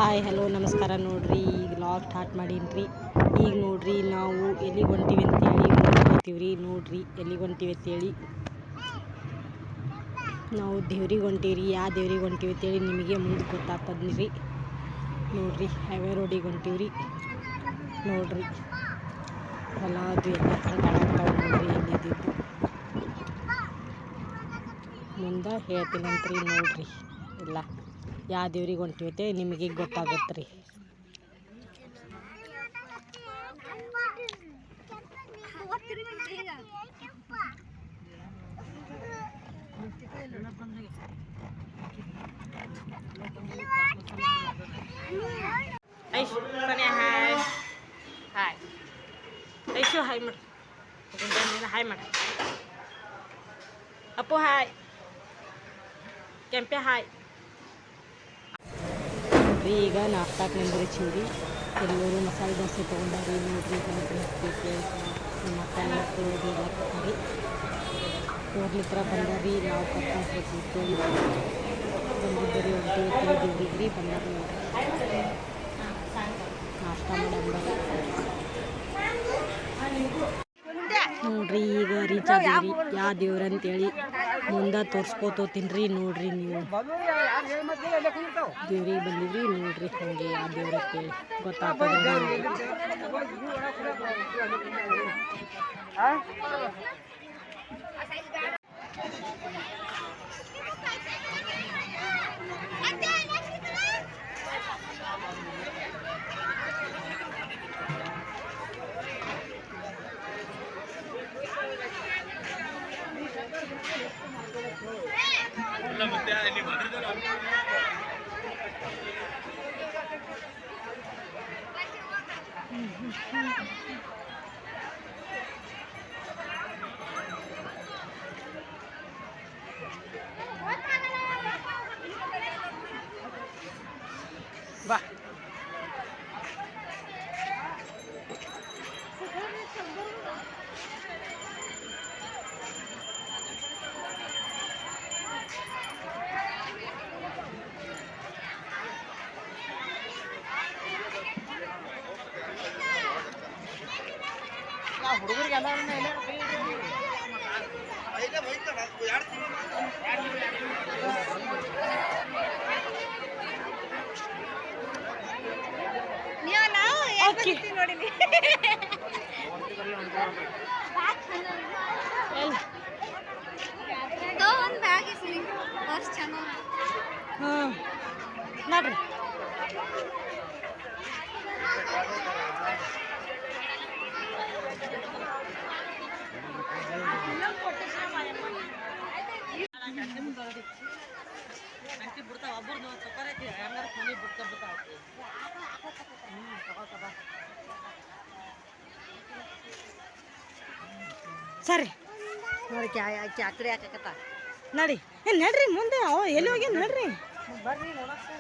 Hi hello ನಮಸ್ಕಾರ. ನೋಡ್ರಿ ಈಗ ಲಾಗ್ ಸ್ಟಾರ್ಟ್ ಮಾಡೀನಿ. ಈಗ ನೋಡ್ರಿ ನಾವು ಎಲ್ಲಿಗೆ ಹೊಂಟೀವಿ ಅಂತೇಳಿ ಹೋಗ್ತೀವ್ರಿ. ನೋಡ್ರಿ ಎಲ್ಲಿಗೆ ಹೊಂಟೀವಿ ಅಂತೇಳಿ ನಾವು ದೇವ್ರಿಗೆ ಹೊಂಟೀವ್ರಿ. ಯಾವ ದೇವ್ರಿಗೆ ಹೊಂಟೀವಿ ಅಂತೇಳಿ ನಿಮಗೆ ಮುಂದೆ ಗೊತ್ತಾಗ್ತದ್ರಿ. ನೋಡ್ರಿ ಹೈವೇ ರೋಡಿಗೆ ಹೊಂಟೀವ್ರಿ. ನೋಡ್ರಿ ಹೊಲ ಅದು ಎಲ್ಲ ಕಾಣಾಗ್ತಾವೆ. ನೋಡ್ರಿ ಎಲ್ಲಿದ್ದು ಮುಂದೆ ಹೇಳ್ತೀನಂತ್ರಿ. ನೋಡ್ರಿ ಎಲ್ಲ ಯಾವ ದೇವ್ರಿಗೆ ಹೊಂಟಿವತ್ತೆ ನಿಮಗೆ ಗೊತ್ತಾಗುತ್ತೆ ರೀ. Aishu hi hi Aishu hi ಮಾಡಿ ಹಾಯ್ ಮಾಡಿ. ಅಪ್ಪು ಹಾಯ್. ಕೆಂಪೆ ಹಾಯ್. ನೋಡ್ರಿ ಈಗ ನಾಷ್ಟಾಕ್ ನಿಂದ್ರಿಸಿವ್ರಿ. ಎಲ್ಲರೂ ಮಸಾಲೆ ದೋಸೆ ತೊಗೊಂಡಾರಿ. ನೋಡ್ರಿ ನಮ್ಮ ಅಕ್ಕ ಮಕ್ಕಳು ಎಲ್ಲ ಕೊಟ್ಟಾರಿ. ಹೋಗ್ಲಿತ್ರ ಬಂದಾರಿ. ನಾವು ಕರ್ಕೊಂಡು ಹೋಗ್ತಿದ್ದೇವೆ. ಬಂದಿದ್ದರಿ ದೇವ್ರಿಗೆ ಬಂದಾರಿ. ನಾಷ್ಟ ಮಾಡಂಬ ನೋಡ್ರಿ ಈಗ ರೀಚ್ ಆಗೀರಿ. ಯಾವ ದೇವ್ರ ಅಂತೇಳಿ ಮುಂದೆ ತೋರಿಸ್ಕೋತೀನ್ರಿ. ನೋಡ್ರಿ ನೀವು ದೇವ್ರಿಗೆ ಬಂದಿದ್ರಿ. ನೋಡ್ರಿ ಹಂಗೆ ಯಾವ ದೇವ್ರ ಅಂತೇಳಿ ಗೊತ್ತಾಗ್ತದೆ. ಬಾ ಹುಡುಗರಿಗೆ ಎಲ್ಲ ನೋಡಿನಿ. ಹಾಂ ನೋಡ್ರಿ ಸರಿ ನೋಡಿ ಚಾಕ್ರಿ ಹಾಕತ್ತ ನಡಿ. ನಡ್ರಿ ಮುಂದೆ ಎಲ್ಲಿ ಹೋಗಿ ನಡ್ರಿ. ಬರ್ರಿ ನೋಡಕ್ಕೆ.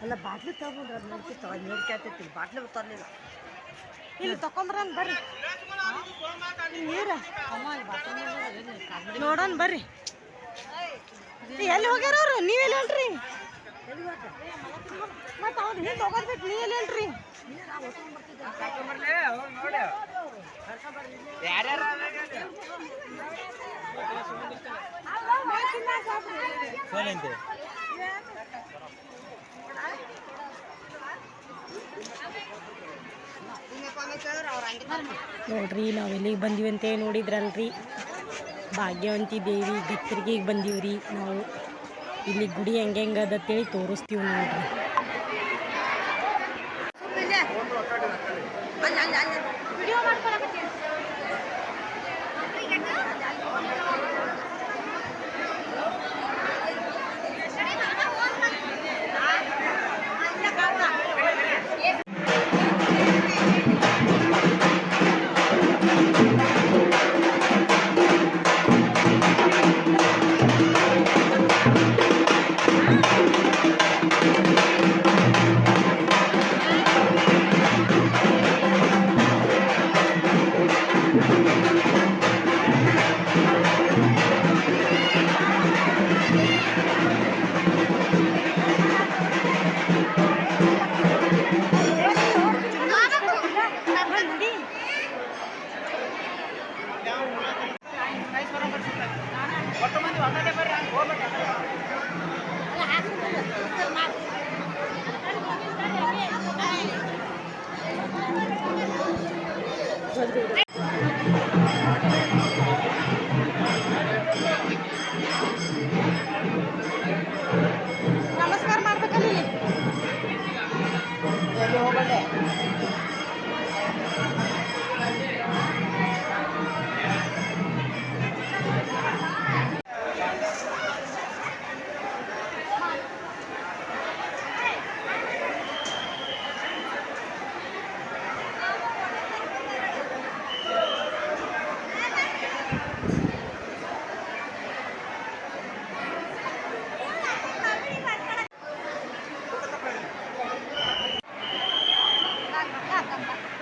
ಅಲ್ಲ ಬಾಟ್ಲಿ ತಗೊಂಡ್ರೆ ಅದು ನೋಡ್ಕೊತೈತಿ. ಬಾಟ್ಲಿ ತರಲಿಲ್ಲ. ಇಲ್ಲಿ ತಕೊಂಬರನ್ ಬರ್ರಿ. ನೀರ ನೋಡೋಣ ಬರ್ರಿ. ಎಲ್ಲಿ ಹೋಗ್ಯಾರ ಅವ್ರು? ನೀವೆಲ್ಲಿ ಹೇಳ್ರಿ? ಮತ್ತೆ ಅವ್ರು ಹಿಂದೆ ಹೋಗೋದ್ಬೇಕು. ನೀ ಎಲ್ಲಿ ಹೇಳ್ರಿ? ನೋಡ್ರಿ ನಾವು ಎಲ್ಲಿಗೆ ಬಂದೀವಿ ಅಂತ ನೋಡಿದ್ರಲ್ರಿ. ಭಾಗ್ಯವಂತಿ ದೇವಿ ಗತ್ತರಿಗೆ ಬಂದೀವ್ರಿ ನಾವು. ಇಲ್ಲಿ ಗುಡಿ ಹೆಂಗಂತೇಳಿ ತೋರಿಸ್ತೀವಿ ನೋಡ್ರಿ. ನಮಸ್ಕಾರ ಮಾಡ್ಬೇಕಲ್ಲ ಇಲ್ಲಿ ಹೋಗಲ್ಲೇ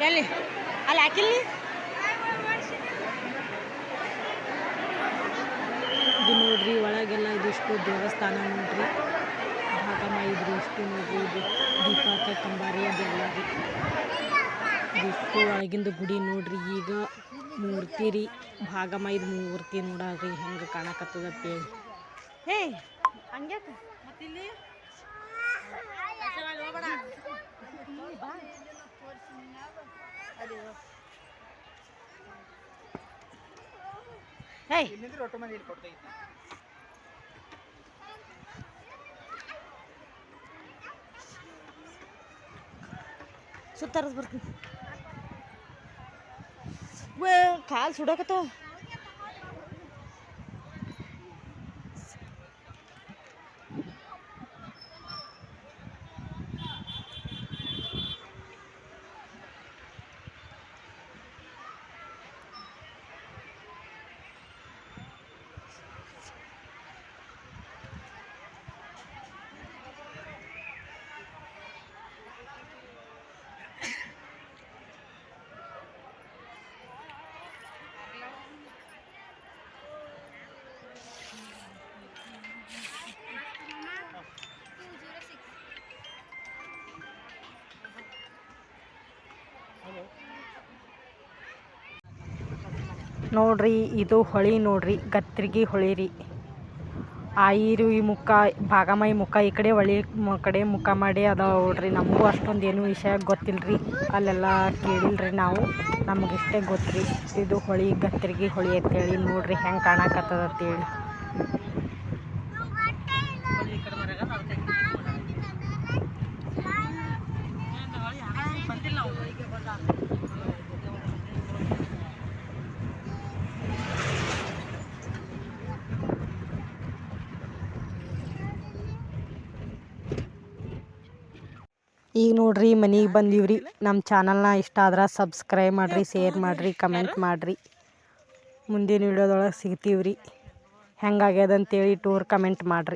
ಎಲ್ಲಿ ಅಲ್ಲಿ ಹಾಕಿಲ್ಲಿ ಇದು ನೋಡ್ರಿ ಒಳಗೆಲ್ಲ ಇದಿಷ್ಟು ದೇವಸ್ಥಾನ ನೋಡ್ರಿ ಭಾಗಮ್ಮ ಇದ್ರು ಇಷ್ಟು ನೋಡ್ರಿ ಇದು ದೀಪಕ ಕಂಬಾರಿ ಅದೆಲ್ಲ ರೀ ಇದಿಷ್ಟು ಒಳಗಿಂದ ಗುಡಿ ನೋಡ್ರಿ ಈಗ ಮೂರ್ತಿ ರೀ ಭಾಗಮ್ಮ ಇದು ಮೂರ್ತಿ ನೋಡ್ರಿ ಹೆಂಗೆ ಕಾಣಕತ್ತದತ್ತೇಳಿ ಹೇ ಹಂಗ್ಯಾಕ ಮತ್ತಿಲ್ಲಿ ಸುತ್ತಾರಸ್ ಬರ್ತೀನಿ ಕಾಲು ಸುಡಕತ್ತಾವ ನೋಡ್ರಿ ಇದು ಹೊಳಿ ನೋಡ್ರಿ ಗತ್ರಿಗಿ ಹೊಳಿ ರೀ ಆಯಿರು ಈ ಮುಖ ಭಾಗಮೈ ಮುಖ ಈ ಕಡೆ ಹೊಳಿ ಕಡೆ ಮುಖ ಮಾಡಿ ಅದ ನೋಡ್ರಿ ನಮಗೂ ಅಷ್ಟೊಂದು ಏನು ವಿಷಯ ಗೊತ್ತಿಲ್ಲರಿ ಅಲ್ಲೆಲ್ಲ ಕೇಳಿಲ್ರಿ ನಾವು ನಮಗಿಷ್ಟೇ ಗೊತ್ತ್ರಿ ಇದು ಹೊಳಿ ಗತ್ರಿಗಿ ಹೊಳಿ ಅಂತೇಳಿ ನೋಡ್ರಿ ಹೆಂಗೆ ಕಾಣಕತ್ತದ ಅಂತೇಳಿ ಈಗ ನೋಡ್ರಿ ಮನೆಗೆ ಬಂದೀವ್ರಿ ನಮ್ಮ ಚಾನಲ್ನ ಇಷ್ಟ ಆದ್ರೆ ಸಬ್ಸ್ಕ್ರೈಬ್ ಮಾಡಿರಿ ಶೇರ್ ಮಾಡಿರಿ ಕಮೆಂಟ್ ಮಾಡಿರಿ ಮುಂದಿನ ವಿಡಿಯೋದೊಳಗೆ ಸಿಗ್ತೀವ್ರಿ ಹೆಂಗಾಗ್ಯದ ಅಂತೇಳಿ ಟೂರ್ ಕಮೆಂಟ್ ಮಾಡಿರಿ